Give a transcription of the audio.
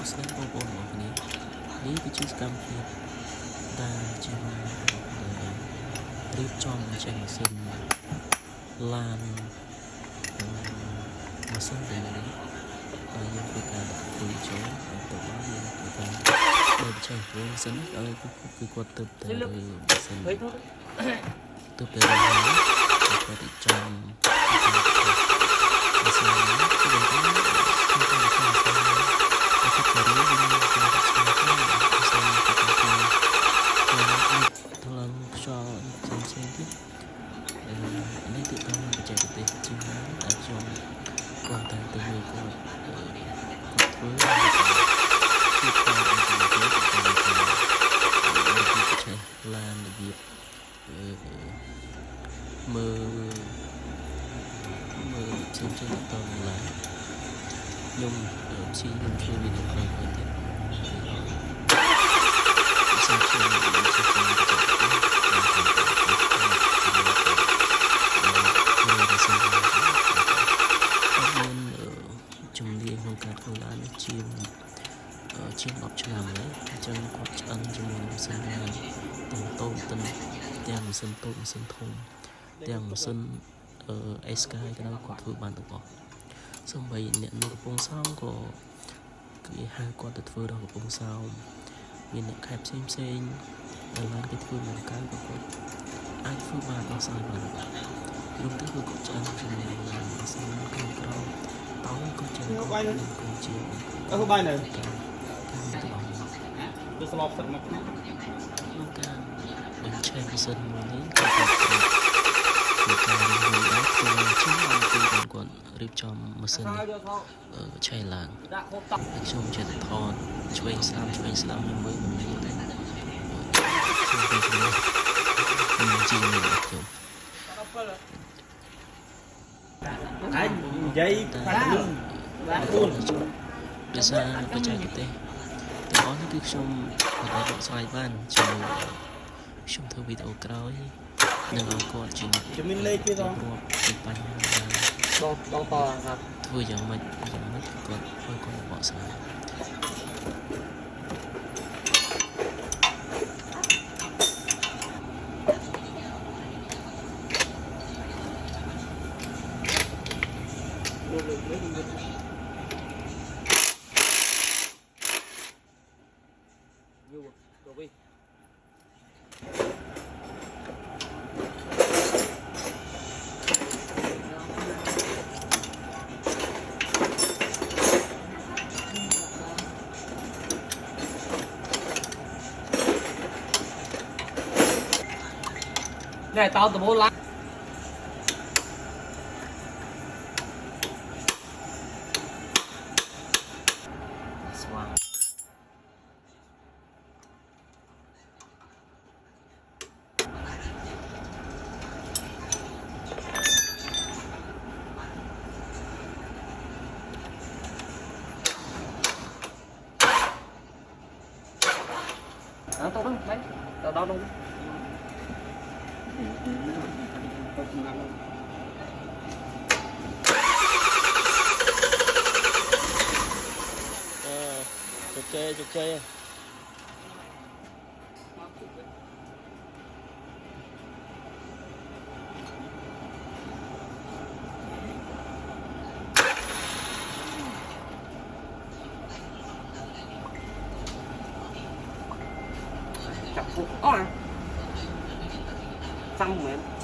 ស្ដីបងប្អូនរបស់គ្នានេះគឺជាសកម្មភាពដែលជារៀបចំចេញម៉ាស៊ីនឡានម៉ាស៊ីនទាំងនេះហើយយើងធ្វើការដាក់គូចូលហើយទៅបានយើងធ្វើការបើចេះវិញសិនហើយគឺគាត់ទៅតែម៉ាស៊ីនទៅតែរហ័សគាត់ទៅចំម៉ាស៊ីននេះគឺយើងធ្វើការខ្យល់ផ្សេងៗទៀតនេះគឺតាមបច្ចេកទេសជាងដែលខ្ញុំគាត់តែទៅមើលគាត់ធ្វើជាការអន្តរជាតិទៅឡានរបៀបមើលផ្សេងៗទៅឡានខ្ញុំព្យាយាមធ្វើវីដេអូខ្លីៗទៀតជំនាញក្នុងការធ្វើឡានជាង10ឆ្នាំហើយអញ្ចឹងគាត់ឆ្អិនជាមួយម៉ាស៊ីនឡានទាំងតូចទាំងម៉ាស៊ីនតូចម៉ាស៊ីនធំទាំងម៉ាស៊ីនSky ក៏ដោយគាត់ធ្វើបានទាំងអស់សូម្បីអ្នកនៅកំពង់សោមក៏គេហៅគាត់ទៅធ្វើដល់កំពង់សោមមានអ្នកខេត្តផ្សេងដែលឡានគេធ្វើមកកាយក៏គាត់អាចធ្វើបានដោះស្រាយបានរួមទៅគឺគាត់ឆ្អិនជាមួយម៉ាស៊ីនក្នុងក្រោមតោក៏ជាបាយនៅបាយនៅគឺស្មោកទឹកមកក្នុងការបញ្ឆេះម៉ាស៊ីនមួយនេះគឺការរៀនรู้ដែរគឺជាអំពីគាត់រៀបចំម៉ាស៊ីនឆេះឡើងខ្ញុំចេះតែថតឆ្វេងស្ដាំខ្ញុំមើលមិនមានទេខ្ញុំជាងនេះខ្ញុំអាចនិយាយបាត់លឹងបាទគូនដោយសារបច្ចេកទេសទាំងអស់នេះគឺខ្ញុំអាចបកស្រាយបានជាមួយខ្ញុំធ្វើវីដេអូក្រោយនឹងឲ្យគាត់ជំនាញលេខទៀតបងពីបញ្ហាដងតครับធ្វើយ៉ាងម៉េចគាត់ឲ្យគាត់បកស្រាយnày tao từ bố lá tao đâu đấy tao đâu đâu chụp chơi chặt phụ ó à xăm mềm